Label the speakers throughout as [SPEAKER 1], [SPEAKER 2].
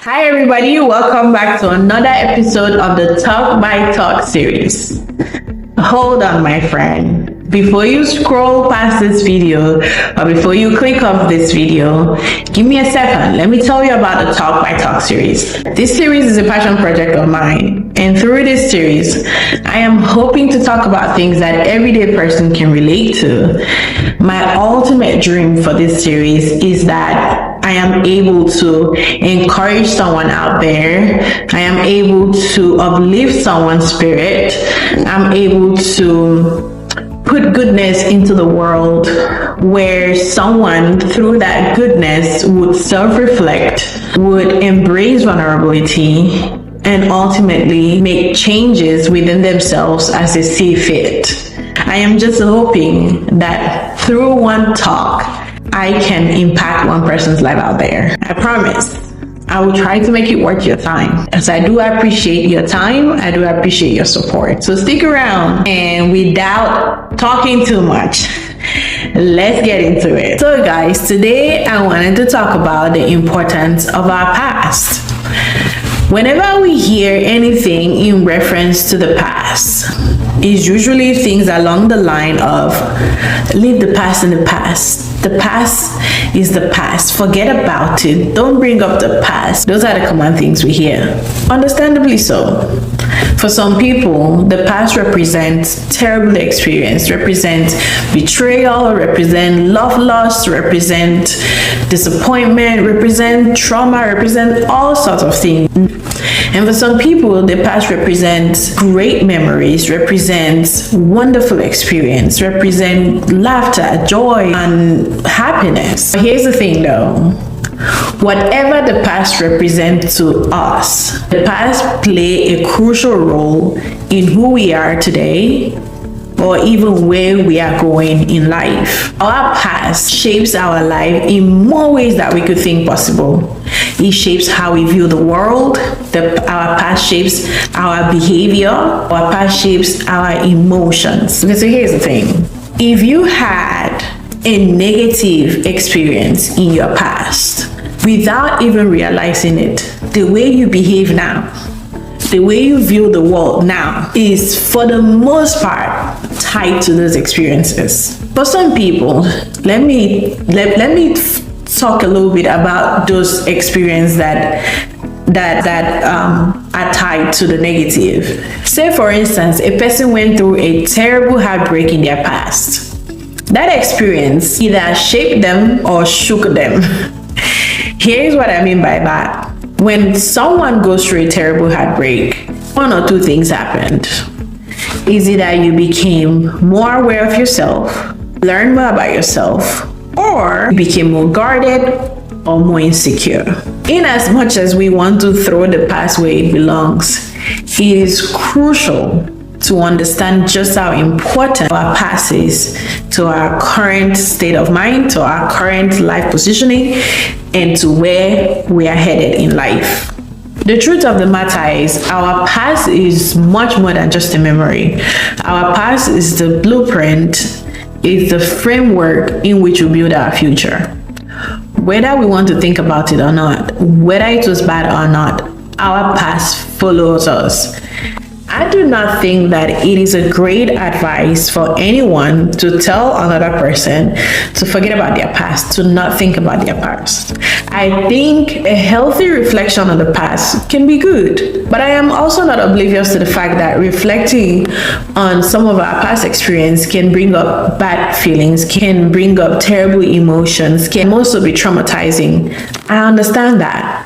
[SPEAKER 1] Hi everybody, welcome back to another episode of the Talk by Talk series. Hold on my friend. Before you scroll past this video or before you click off this video, give me a second. Let me tell you about the Talk by Talk series. This series is a passion project of mine, and through this series, I am hoping to talk about things that everyday person can relate to. My ultimate dream for this series is that I am able to encourage someone out there. I am able to uplift someone's spirit. I'm able to put goodness into the world where someone through that goodness would self-reflect, would embrace vulnerability, and ultimately make changes within themselves as they see fit. I am just hoping that through one talk, I can impact one person's life out there. I promise. I will try to make it worth your time, as I do appreciate your time. I do appreciate your support. So stick around, and without talking too much, let's get into it. So guys, today I wanted to talk about the importance of our past. Whenever we hear anything in reference to the past, it's usually things along the line of leave the past in the past. The past is the past. Forget about it. Don't bring up the past. Those are the common things we hear. Understandably so. For some people, the past represents terrible experience, represents betrayal, represent love loss, represent disappointment, represent trauma, represent all sorts of things. And for some people, the past represents great memories, represents wonderful experience, represent laughter, joy, and happiness. Here's the thing though. Whatever the past represents to us, the past play a crucial role in who we are today, or even where we are going in life. Our past shapes our life in more ways that we could think possible. It shapes how we view the world. Our past shapes our behavior. Our past shapes our emotions. Okay, so here's the thing. If you had a negative experience in your past, without even realizing it, the way you behave now, the way you view the world now is for the most part tied to those experiences. For some people, let me talk a little bit about those experiences that are tied to the negative. Say for instance, a person went through a terrible heartbreak in their past. That experience either shaped them or shook them. Here's what I mean by that. When someone goes through a terrible heartbreak, one or two things happened. Is it that you became more aware of yourself, learned more about yourself, or you became more guarded or more insecure? In as much as we want to throw the past where it belongs, it is crucial to understand just how important our past is to our current state of mind, to our current life positioning, and to where we are headed in life. The truth of the matter is, our past is much more than just a memory. Our past is the blueprint, is the framework in which we build our future. Whether we want to think about it or not, whether it was bad or not, our past follows us. I do not think that it is a great advice for anyone to tell another person to forget about their past, to not think about their past. I think a healthy reflection on the past can be good, but I am also not oblivious to the fact that reflecting on some of our past experience can bring up bad feelings, can bring up terrible emotions, can also be traumatizing. I understand that.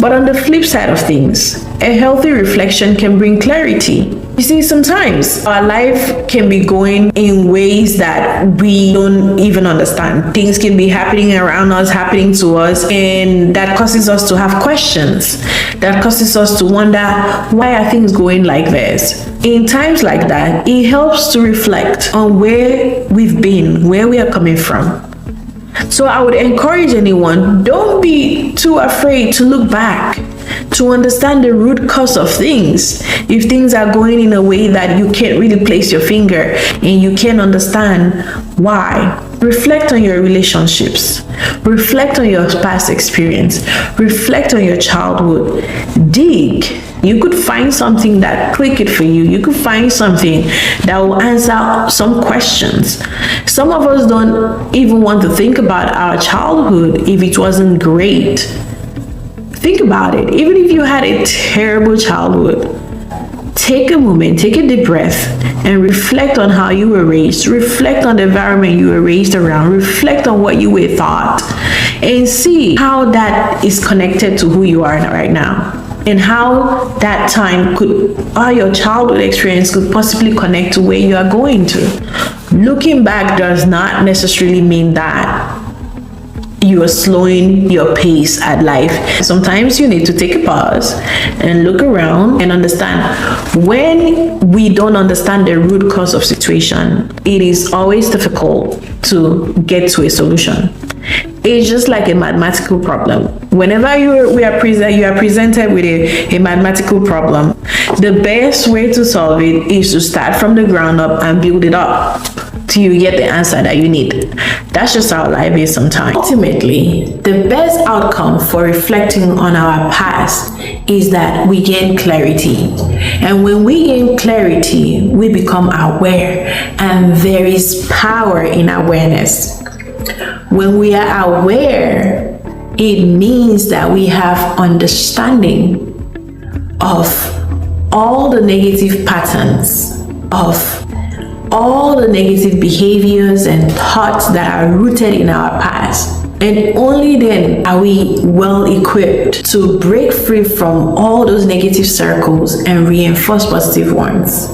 [SPEAKER 1] But on the flip side of things, a healthy reflection can bring clarity. You see, sometimes our life can be going in ways that we don't even understand. Things can be happening around us, happening to us, and that causes us to have questions. That causes us to wonder, why are things going like this? In times like that, it helps to reflect on where we've been, where we are coming from. So I would encourage anyone, don't be too afraid to look back, to understand the root cause of things. If things are going in a way that you can't really place your finger and you can't understand why, Reflect on your relationships. Reflect on your past experience. Reflect on your childhood. Dig. You could find something that click it for you. You could find something that will answer some questions. Some of us don't even want to think about our childhood if it wasn't great. Think about it. Even if you had a terrible childhood, take a moment, take a deep breath, and reflect on how you were raised. Reflect on the environment you were raised around. Reflect on what you were taught, and see how that is connected to who you are right now, and how that time or your childhood experience could possibly connect to where you are going to. Looking back does not necessarily mean that you are slowing your pace at life. Sometimes you need to take a pause and look around and understand. When we don't understand the root cause of situation, it is always difficult to get to a solution. It's just like a mathematical problem. Whenever you are presented with a mathematical problem, the best way to solve it is to start from the ground up and build it up till you get the answer that you need. That's just how life is sometimes. Ultimately, the best outcome for reflecting on our past is that we gain clarity. And when we gain clarity, we become aware, and there is power in awareness. When we are aware, it means that we have understanding of all the negative patterns, of all the negative behaviors and thoughts that are rooted in our past. And only then are we well equipped to break free from all those negative circles and reinforce positive ones.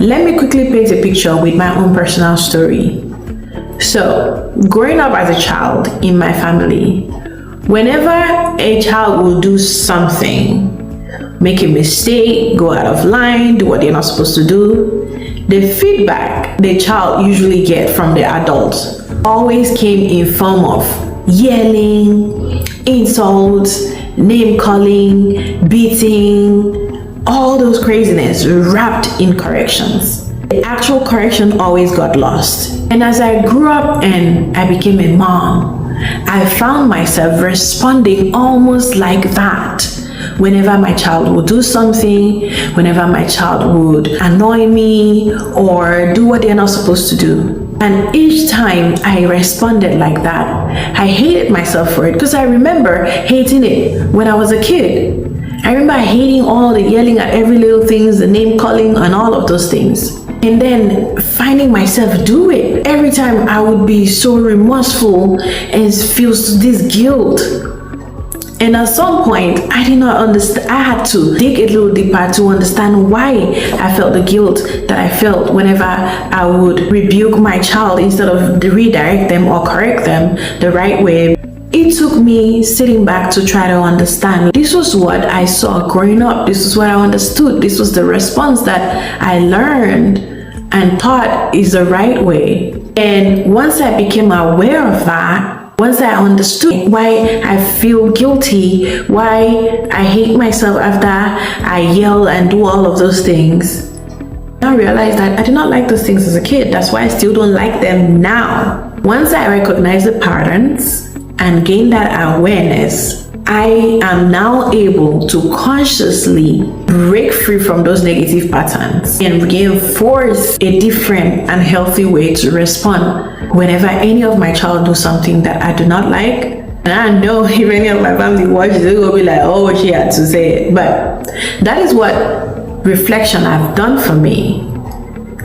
[SPEAKER 1] Let me quickly paint a picture with my own personal story. So, growing up as a child in my family, whenever a child will do something, make a mistake, go out of line, do what they're not supposed to do, the feedback the child usually get from the adults always came in form of yelling, insults, name calling, beating, all those craziness wrapped in corrections. The actual correction always got lost. And as I grew up and I became a mom, I found myself responding almost like that. Whenever my child would do something, whenever my child would annoy me or do what they're not supposed to do. And each time I responded like that, I hated myself for it, because I remember hating it when I was a kid. I remember hating all the yelling at every little things, the name calling and all of those things. And then finding myself do it. Every time I would be so remorseful and feel this guilt. And at some point, I did not understand. I had to dig a little deeper to understand why I felt the guilt that I felt whenever I would rebuke my child instead of redirect them or correct them the right way. It took me sitting back to try to understand. This was what I saw growing up. This was what I understood. This was the response that I learned and thought is the right way. And once I became aware of that, once I understood why I feel guilty, why I hate myself after I yell and do all of those things, I realized that I did not like those things as a kid. That's why I still don't like them now. Once I recognize the patterns and gain that awareness, I am now able to consciously break free from those negative patterns and reinforce a different and healthy way to respond whenever any of my child do something that I do not like. And I know if any of my family watches, they will be like, oh, she had to say it. But that is what reflection have done for me.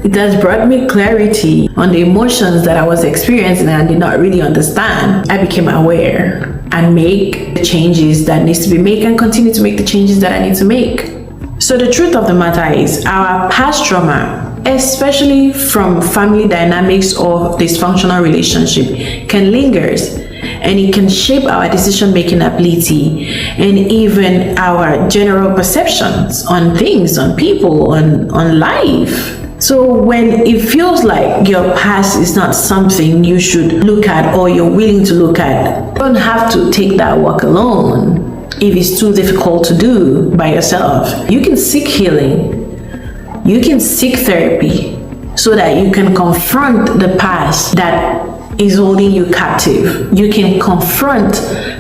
[SPEAKER 1] It has brought me clarity on the emotions that I was experiencing and I did not really understand. I became aware and make the changes that needs to be made and continue to make the changes that I need to make. So the truth of the matter is, our past trauma, especially from family dynamics or dysfunctional relationship, can linger, and it can shape our decision-making ability and even our general perceptions on things, on people, on life. So when it feels like your past is not something you should look at or you're willing to look at, you don't have to take that work alone if it's too difficult to do by yourself. You can seek healing. You can seek therapy so that you can confront the past that is holding you captive. You can confront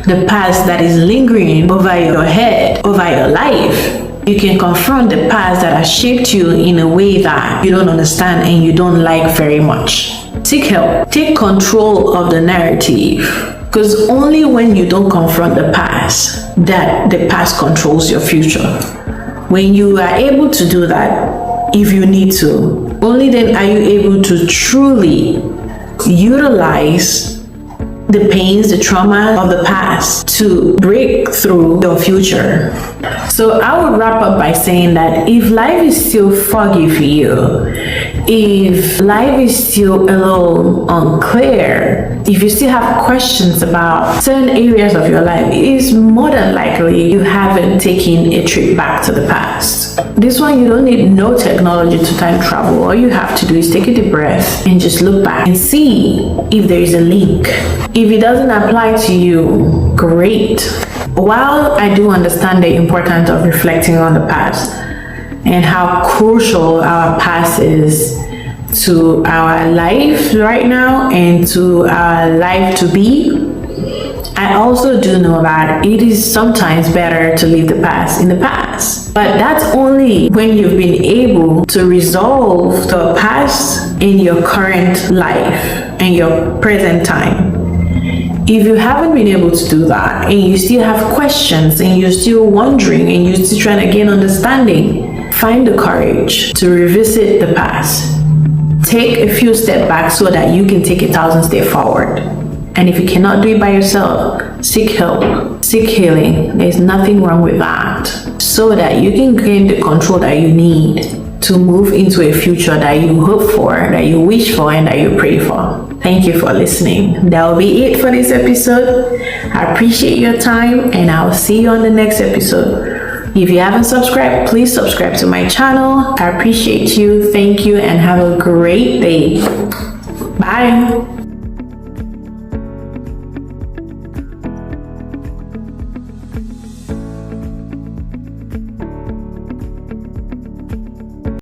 [SPEAKER 1] the past that is lingering over your head, over your life. You can confront the past that has shaped you in a way that you don't understand and you don't like very much. Seek help. Take control of the narrative. Because only when you don't confront the past, that the past controls your future. When you are able to do that, if you need to, only then are you able to truly utilize the pains, the trauma of the past to break through your future. So I would wrap up by saying that if life is still foggy for you, if life is still a little unclear, if you still have questions about certain areas of your life, it is more than likely you haven't taken a trip back to the past. This one, you don't need no technology to time travel. All you have to do is take a deep breath and just look back and see if there is a link. If it doesn't apply to you, great. While I do understand the importance of reflecting on the past and how crucial our past is to our life right now and to our life to be, I also do know that it is sometimes better to leave the past in the past. But that's only when you've been able to resolve the past in your current life and your present time. If you haven't been able to do that and you still have questions and you're still wondering and you're still trying to gain understanding, find the courage to revisit the past. Take a few steps back so that you can take 1,000 steps forward. And if you cannot do it by yourself, seek help, seek healing. There's nothing wrong with that. So that you can gain the control that you need to move into a future that you hope for, that you wish for, and that you pray for. Thank you for listening. That will be it for this episode. I appreciate your time and I'll see you on the next episode. If you haven't subscribed, please subscribe to my channel. I appreciate you. Thank you and have a great day. Bye.